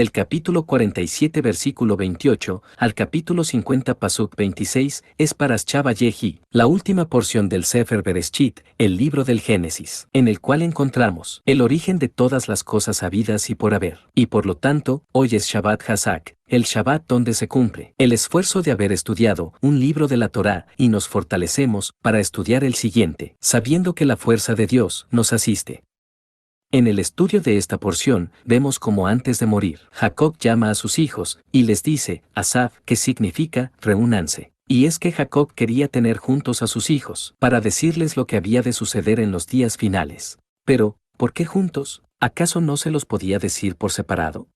del capítulo 47 versículo 28 al capítulo 50 pasuk 26, es Parashá Vayehi, la última porción del Sefer Bereshit, el libro del Génesis, en el cual encontramos el origen de todas las cosas habidas y por haber. Y por lo tanto, hoy es Shabbat Hazak, el Shabbat donde se cumple el esfuerzo de haber estudiado un libro de la Torá y nos fortalecemos para estudiar el siguiente, sabiendo que la fuerza de Dios nos asiste. En el estudio de esta porción, vemos cómo antes de morir, Jacob llama a sus hijos y les dice, Asaf, que significa, reúnanse. Y es que Jacob quería tener juntos a sus hijos, para decirles lo que había de suceder en los días finales. Pero, ¿por qué juntos? ¿Acaso no se los podía decir por separado?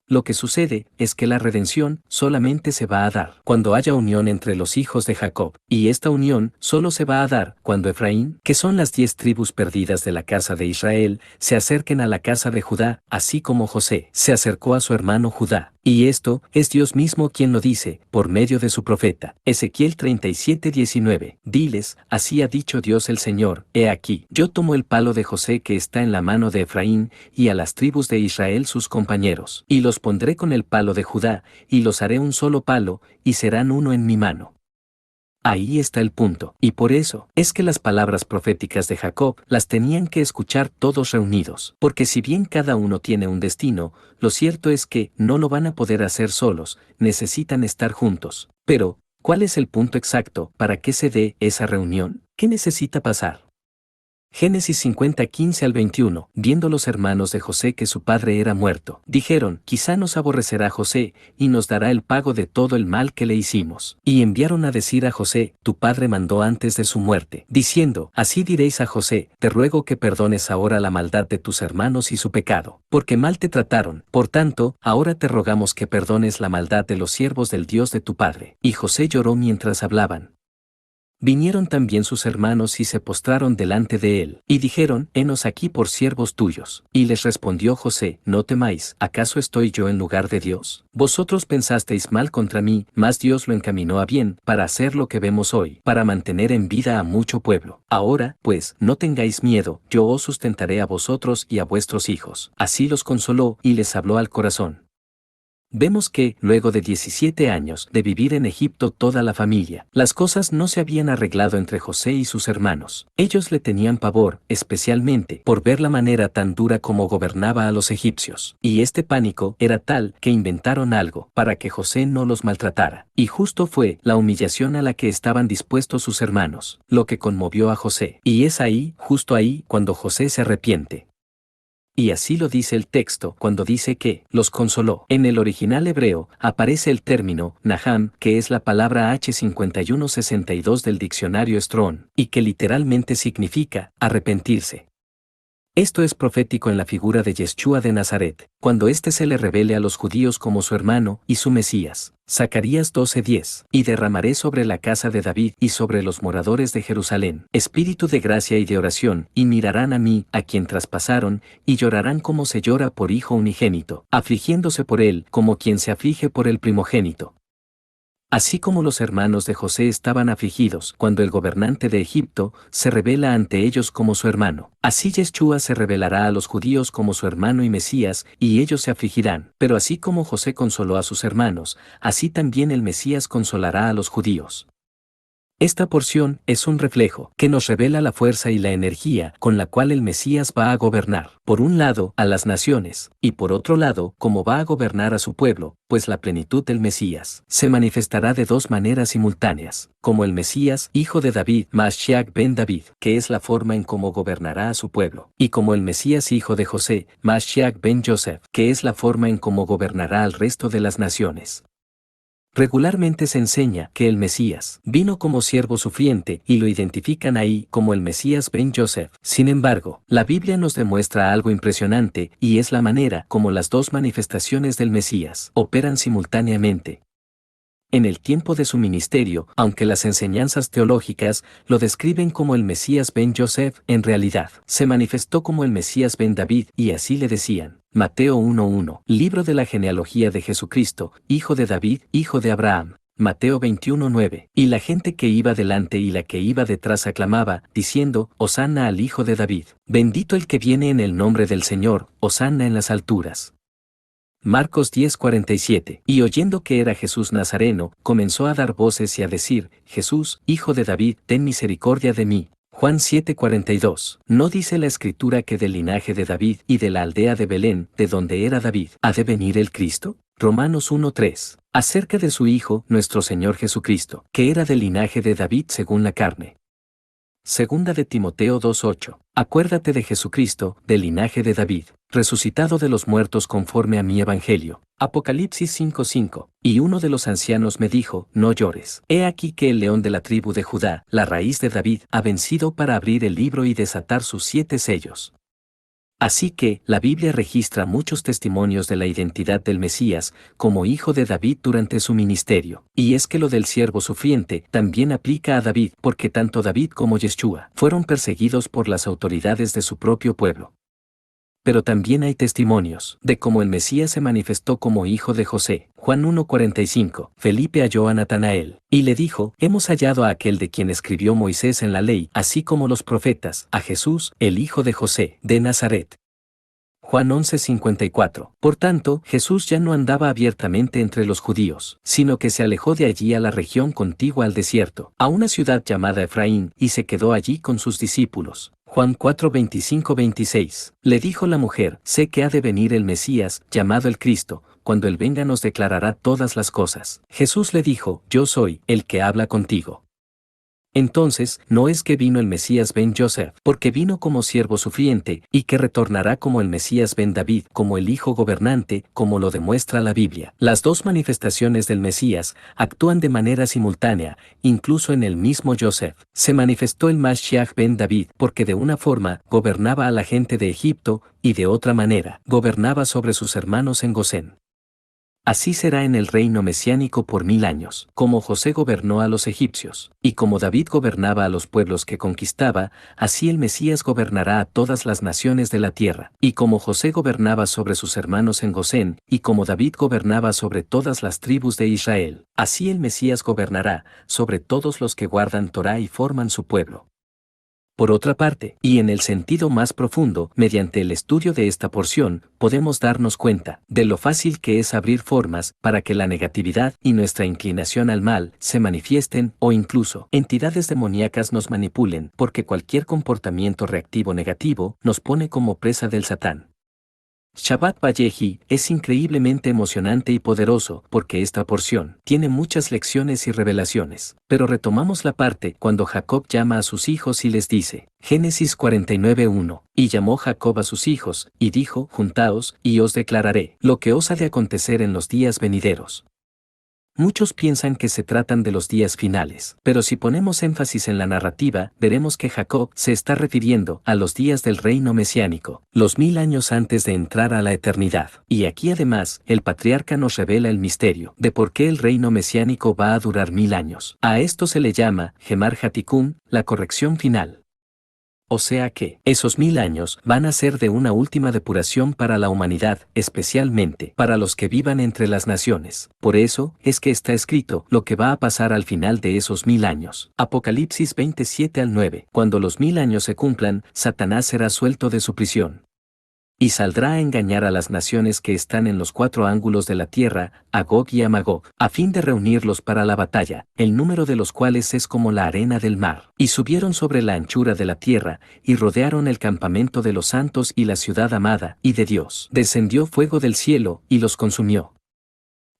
Lo que sucede es que la redención solamente se va a dar cuando haya unión entre los hijos de Jacob, y esta unión solo se va a dar cuando Efraín, que son las 10 tribus perdidas de la casa de Israel, se acerquen a la casa de Judá, así como José se acercó a su hermano Judá. Y esto es Dios mismo quien lo dice, por medio de su profeta. Ezequiel 37:19. Diles, así ha dicho Dios el Señor, he aquí, yo tomo el palo de José que está en la mano de Efraín, y a las tribus de Israel sus compañeros, y los pondré con el palo de Judá, y los haré un solo palo, y serán uno en mi mano. Ahí está el punto, y por eso es que las palabras proféticas de Jacob las tenían que escuchar todos reunidos, porque si bien cada uno tiene un destino, lo cierto es que no lo van a poder hacer solos, necesitan estar juntos. Pero, ¿cuál es el punto exacto para que se dé esa reunión? ¿Qué necesita pasar? Génesis 50:15 al 21. Viendo los hermanos de José que su padre era muerto, dijeron, quizá nos aborrecerá José, y nos dará el pago de todo el mal que le hicimos. Y enviaron a decir a José, tu padre mandó antes de su muerte, diciendo, así diréis a José, te ruego que perdones ahora la maldad de tus hermanos y su pecado, porque mal te trataron. Por tanto, ahora te rogamos que perdones la maldad de los siervos del Dios de tu padre. Y José lloró mientras hablaban. Vinieron también sus hermanos y se postraron delante de él, y dijeron, henos aquí por siervos tuyos. Y les respondió José, no temáis, ¿acaso estoy yo en lugar de Dios? Vosotros pensasteis mal contra mí, mas Dios lo encaminó a bien, para hacer lo que vemos hoy, para mantener en vida a mucho pueblo. Ahora, pues, no tengáis miedo, yo os sustentaré a vosotros y a vuestros hijos. Así los consoló, y les habló al corazón. Vemos que, luego de 17 años de vivir en Egipto toda la familia, las cosas no se habían arreglado entre José y sus hermanos. Ellos le tenían pavor, especialmente, por ver la manera tan dura como gobernaba a los egipcios. Y este pánico era tal que inventaron algo para que José no los maltratara. Y justo fue la humillación a la que estaban dispuestos sus hermanos, lo que conmovió a José. Y es ahí, justo ahí, cuando José se arrepiente. Y así lo dice el texto cuando dice que los consoló. En el original hebreo aparece el término Naham, que es la palabra H5162 del diccionario Strong, y que literalmente significa arrepentirse. Esto es profético en la figura de Yeshua de Nazaret, cuando éste se le revele a los judíos como su hermano y su Mesías. Zacarías 12:10. Y derramaré sobre la casa de David y sobre los moradores de Jerusalén espíritu de gracia y de oración, y mirarán a mí, a quien traspasaron, y llorarán como se llora por hijo unigénito, afligiéndose por él como quien se aflige por el primogénito. Así como los hermanos de José estaban afligidos cuando el gobernante de Egipto se revela ante ellos como su hermano, así Yeshua se revelará a los judíos como su hermano y Mesías, y ellos se afligirán. Pero así como José consoló a sus hermanos, así también el Mesías consolará a los judíos. Esta porción es un reflejo que nos revela la fuerza y la energía con la cual el Mesías va a gobernar, por un lado, a las naciones, y por otro lado, cómo va a gobernar a su pueblo, pues la plenitud del Mesías se manifestará de dos maneras simultáneas, como el Mesías, hijo de David, Mashiach ben David, que es la forma en cómo gobernará a su pueblo, y como el Mesías, hijo de José, Mashiach ben Joseph, que es la forma en cómo gobernará al resto de las naciones. Regularmente se enseña que el Mesías vino como siervo sufriente y lo identifican ahí como el Mesías ben Joseph. Sin embargo, la Biblia nos demuestra algo impresionante y es la manera como las dos manifestaciones del Mesías operan simultáneamente. En el tiempo de su ministerio, aunque las enseñanzas teológicas lo describen como el Mesías ben Joseph, en realidad se manifestó como el Mesías ben David, y así le decían. Mateo 1:1, libro de la genealogía de Jesucristo, hijo de David, hijo de Abraham. Mateo 21:9, y la gente que iba delante y la que iba detrás aclamaba, diciendo, Hosanna al hijo de David. Bendito el que viene en el nombre del Señor, Hosanna en las alturas. Marcos 10:47. Y oyendo que era Jesús Nazareno, comenzó a dar voces y a decir, Jesús, Hijo de David, ten misericordia de mí. Juan 7:42. ¿No dice la Escritura que del linaje de David y de la aldea de Belén, de donde era David, ha de venir el Cristo? Romanos 1:3. Acerca de su Hijo, nuestro Señor Jesucristo, que era del linaje de David según la carne. Segunda de Timoteo 2:8. Acuérdate de Jesucristo, del linaje de David, resucitado de los muertos conforme a mi evangelio. Apocalipsis 5:5. Y uno de los ancianos me dijo, no llores. He aquí que el león de la tribu de Judá, la raíz de David, ha vencido para abrir el libro y desatar sus 7 sellos. Así que, la Biblia registra muchos testimonios de la identidad del Mesías, como hijo de David durante su ministerio. Y es que lo del siervo sufriente también aplica a David, porque tanto David como Yeshua fueron perseguidos por las autoridades de su propio pueblo. Pero también hay testimonios de cómo el Mesías se manifestó como hijo de José. Juan 1:45. Felipe halló a Natanael, y le dijo, hemos hallado a aquel de quien escribió Moisés en la ley, así como los profetas, a Jesús, el hijo de José, de Nazaret. Juan 11:54. Por tanto, Jesús ya no andaba abiertamente entre los judíos, sino que se alejó de allí a la región contigua al desierto, a una ciudad llamada Efraín, y se quedó allí con sus discípulos. Juan 4:25-26. Le dijo la mujer, sé que ha de venir el Mesías, llamado el Cristo, cuando Él venga nos declarará todas las cosas. Jesús le dijo, yo soy el que habla contigo. Entonces, no es que vino el Mesías ben Joseph, porque vino como siervo sufriente, y que retornará como el Mesías ben David, como el hijo gobernante, como lo demuestra la Biblia. Las dos manifestaciones del Mesías actúan de manera simultánea, incluso en el mismo Joseph. Se manifestó el Mashiach ben David, porque de una forma, gobernaba a la gente de Egipto, y de otra manera, gobernaba sobre sus hermanos en Gosén. Así será en el reino mesiánico por 1000 años, como José gobernó a los egipcios, y como David gobernaba a los pueblos que conquistaba, así el Mesías gobernará a todas las naciones de la tierra, y como José gobernaba sobre sus hermanos en Gosén, y como David gobernaba sobre todas las tribus de Israel, así el Mesías gobernará sobre todos los que guardan Torá y forman su pueblo. Por otra parte, y en el sentido más profundo, mediante el estudio de esta porción, podemos darnos cuenta de lo fácil que es abrir formas para que la negatividad y nuestra inclinación al mal se manifiesten o incluso entidades demoníacas nos manipulen, porque cualquier comportamiento reactivo negativo nos pone como presa del Satán. Shabbat Vayehi es increíblemente emocionante y poderoso porque esta porción tiene muchas lecciones y revelaciones. Pero retomamos la parte cuando Jacob llama a sus hijos y les dice, Génesis 49:1, y llamó Jacob a sus hijos, y dijo, juntaos, y os declararé lo que os ha de acontecer en los días venideros. Muchos piensan que se tratan de los días finales, pero si ponemos énfasis en la narrativa, veremos que Jacob se está refiriendo a los días del reino mesiánico, los 1000 años antes de entrar a la eternidad. Y aquí además, el patriarca nos revela el misterio de por qué el reino mesiánico va a durar 1000 años. A esto se le llama, Gemar Hatikun, la corrección final. O sea que, esos 1000 años van a ser de una última depuración para la humanidad, especialmente para los que vivan entre las naciones. Por eso, es que está escrito lo que va a pasar al final de esos 1000 años. Apocalipsis 27-9. Cuando los 1000 años se cumplan, Satanás será suelto de su prisión. Y saldrá a engañar a las naciones que están en los 4 ángulos de la tierra, a Gog y a Magog, a fin de reunirlos para la batalla, el número de los cuales es como la arena del mar. Y subieron sobre la anchura de la tierra, y rodearon el campamento de los santos y la ciudad amada, y de Dios. Descendió fuego del cielo, y los consumió.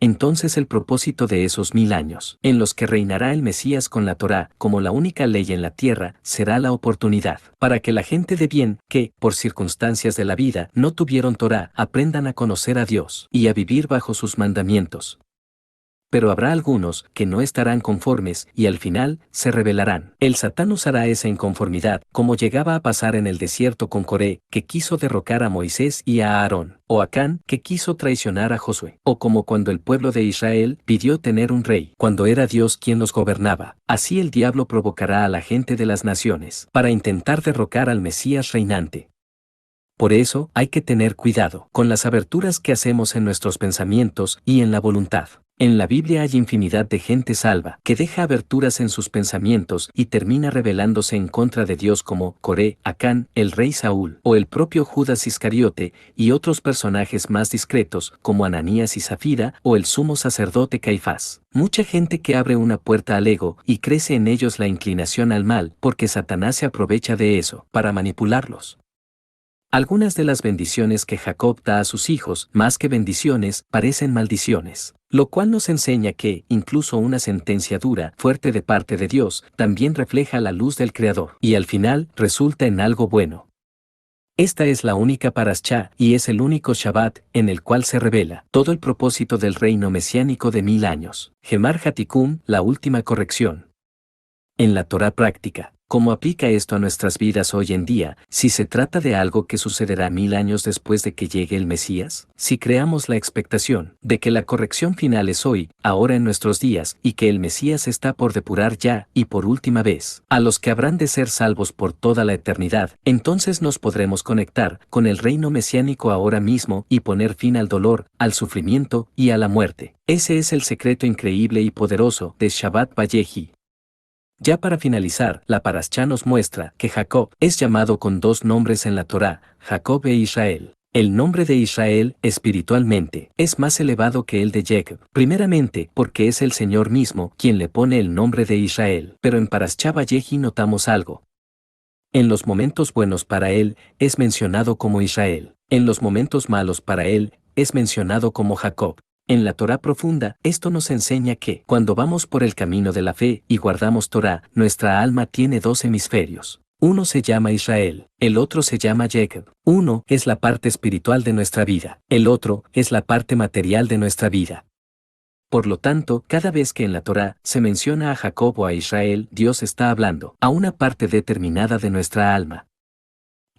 Entonces el propósito de esos 1000 años, en los que reinará el Mesías con la Torá, como la única ley en la tierra, será la oportunidad, para que la gente de bien, que, por circunstancias de la vida, no tuvieron Torá, aprendan a conocer a Dios, y a vivir bajo sus mandamientos. Pero habrá algunos que no estarán conformes y al final se rebelarán. El Satán usará esa inconformidad, como llegaba a pasar en el desierto con Coré, que quiso derrocar a Moisés y a Aarón, o Acán, que quiso traicionar a Josué, o como cuando el pueblo de Israel pidió tener un rey, cuando era Dios quien los gobernaba. Así el diablo provocará a la gente de las naciones, para intentar derrocar al Mesías reinante. Por eso, hay que tener cuidado con las aberturas que hacemos en nuestros pensamientos y en la voluntad. En la Biblia hay infinidad de gente salva que deja aberturas en sus pensamientos y termina rebelándose en contra de Dios como Coré, Acán, el rey Saúl, o el propio Judas Iscariote, y otros personajes más discretos como Ananías y Zafira o el sumo sacerdote Caifás. Mucha gente que abre una puerta al ego y crece en ellos la inclinación al mal porque Satanás se aprovecha de eso para manipularlos. Algunas de las bendiciones que Jacob da a sus hijos, más que bendiciones, parecen maldiciones. Lo cual nos enseña que, incluso una sentencia dura, fuerte de parte de Dios, también refleja la luz del Creador, y al final, resulta en algo bueno. Esta es la única Paraschá, y es el único Shabbat, en el cual se revela todo el propósito del reino mesiánico de 1000 años. Gemar Hatikum, la última corrección. En la Torá práctica, ¿cómo aplica esto a nuestras vidas hoy en día, si se trata de algo que sucederá 1000 años después de que llegue el Mesías? Si creamos la expectación de que la corrección final es hoy, ahora en nuestros días, y que el Mesías está por depurar ya, y por última vez, a los que habrán de ser salvos por toda la eternidad, entonces nos podremos conectar con el reino mesiánico ahora mismo y poner fin al dolor, al sufrimiento y a la muerte. Ese es el secreto increíble y poderoso de Shabbat Vayehi. Ya para finalizar, la Paraschá nos muestra que Jacob es llamado con dos nombres en la Torá, Jacob e Israel. El nombre de Israel, espiritualmente, es más elevado que el de Jacob, primeramente porque es el Señor mismo quien le pone el nombre de Israel. Pero en Paraschá Vayehi notamos algo. En los momentos buenos para él, es mencionado como Israel. En los momentos malos para él, es mencionado como Jacob. En la Torá profunda, esto nos enseña que, cuando vamos por el camino de la fe y guardamos Torá, nuestra alma tiene dos hemisferios. Uno se llama Israel, el otro se llama Jacob. Uno es la parte espiritual de nuestra vida, el otro es la parte material de nuestra vida. Por lo tanto, cada vez que en la Torá se menciona a Jacob o a Israel, Dios está hablando a una parte determinada de nuestra alma.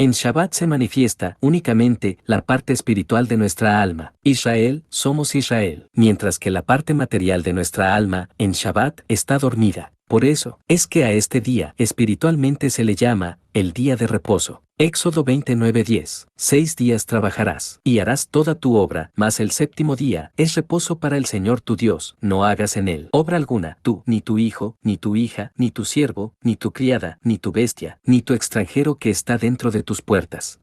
En Shabbat se manifiesta únicamente la parte espiritual de nuestra alma. Israel, somos Israel, mientras que la parte material de nuestra alma, en Shabbat, está dormida. Por eso, es que a este día, espiritualmente se le llama, el día de reposo. Éxodo 29:10. 6 días trabajarás, y harás toda tu obra, mas el séptimo día es reposo para el Señor tu Dios, no hagas en él obra alguna, tú, ni tu hijo, ni tu hija, ni tu siervo, ni tu criada, ni tu bestia, ni tu extranjero que está dentro de tus puertas.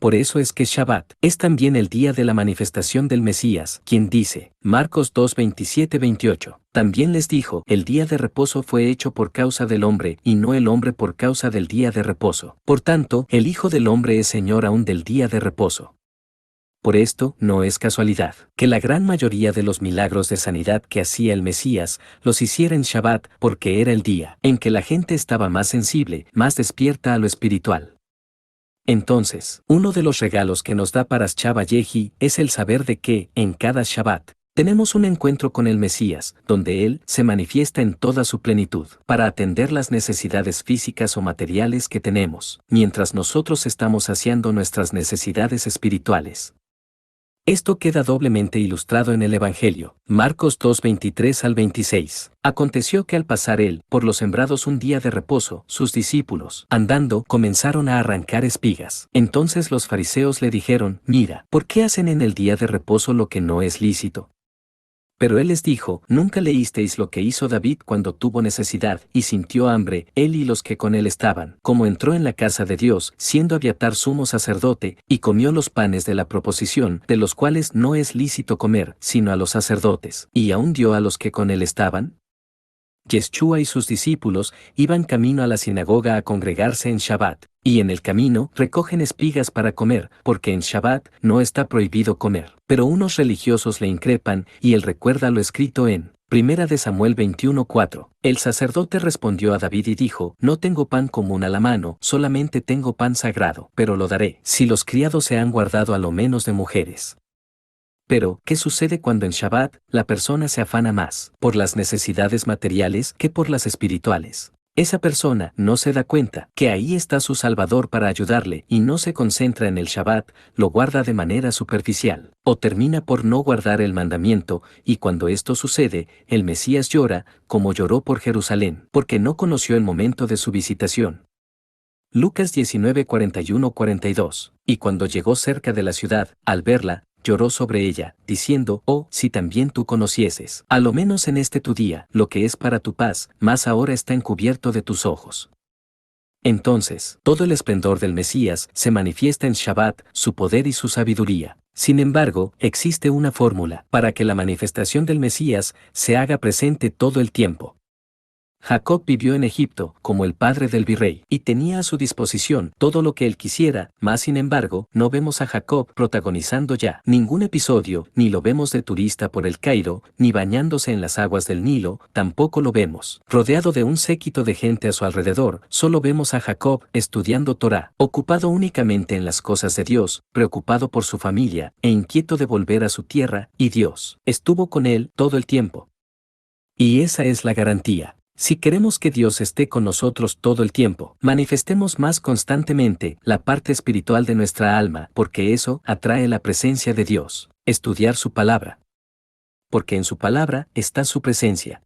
Por eso es que Shabbat es también el día de la manifestación del Mesías, quien dice, Marcos 2:27-28, también les dijo, el día de reposo fue hecho por causa del hombre, y no el hombre por causa del día de reposo. Por tanto, el Hijo del Hombre es Señor aún del día de reposo. Por esto, no es casualidad que la gran mayoría de los milagros de sanidad que hacía el Mesías los hiciera en Shabbat, porque era el día en que la gente estaba más sensible, más despierta a lo espiritual. Entonces, uno de los regalos que nos da Paraschá Vayehi es el saber de que, en cada Shabbat, tenemos un encuentro con el Mesías, donde Él se manifiesta en toda su plenitud, para atender las necesidades físicas o materiales que tenemos, mientras nosotros estamos saciando nuestras necesidades espirituales. Esto queda doblemente ilustrado en el Evangelio, Marcos 2:23-26. Aconteció que al pasar él por los sembrados un día de reposo, sus discípulos, andando, comenzaron a arrancar espigas. Entonces los fariseos le dijeron, mira, ¿por qué hacen en el día de reposo lo que no es lícito? Pero él les dijo, ¿nunca leísteis lo que hizo David cuando tuvo necesidad y sintió hambre, él y los que con él estaban, como entró en la casa de Dios, siendo Abiatar sumo sacerdote, y comió los panes de la proposición, de los cuales no es lícito comer, sino a los sacerdotes, y aún dio a los que con él estaban? Yeshua y sus discípulos iban camino a la sinagoga a congregarse en Shabbat, y en el camino recogen espigas para comer, porque en Shabbat no está prohibido comer. Pero unos religiosos le increpan, y él recuerda lo escrito en 1 Samuel 21:4. El sacerdote respondió a David y dijo, no tengo pan común a la mano, solamente tengo pan sagrado, pero lo daré, si los criados se han guardado a lo menos de mujeres. Pero, ¿qué sucede cuando en Shabbat la persona se afana más por las necesidades materiales que por las espirituales? Esa persona no se da cuenta que ahí está su Salvador para ayudarle y no se concentra en el Shabbat, lo guarda de manera superficial, o termina por no guardar el mandamiento, y cuando esto sucede, el Mesías llora, como lloró por Jerusalén, porque no conoció el momento de su visitación. Lucas 19:41-42. Y cuando llegó cerca de la ciudad, al verla, lloró sobre ella, diciendo, oh, si también tú conocieses, a lo menos en este tu día, lo que es para tu paz, mas ahora está encubierto de tus ojos. Entonces, todo el esplendor del Mesías se manifiesta en Shabbat, su poder y su sabiduría. Sin embargo, existe una fórmula para que la manifestación del Mesías se haga presente todo el tiempo. Jacob vivió en Egipto, como el padre del virrey, y tenía a su disposición todo lo que él quisiera, mas sin embargo, no vemos a Jacob protagonizando ya ningún episodio, ni lo vemos de turista por el Cairo, ni bañándose en las aguas del Nilo, tampoco lo vemos rodeado de un séquito de gente a su alrededor, solo vemos a Jacob estudiando Torá, ocupado únicamente en las cosas de Dios, preocupado por su familia, e inquieto de volver a su tierra, y Dios estuvo con él todo el tiempo. Y esa es la garantía. Si queremos que Dios esté con nosotros todo el tiempo, manifestemos más constantemente la parte espiritual de nuestra alma, porque eso atrae la presencia de Dios. Estudiar su palabra. Porque en su palabra está su presencia.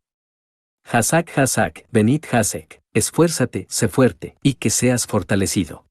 Hazak, venid Hazek, esfuérzate, sé fuerte, y que seas fortalecido.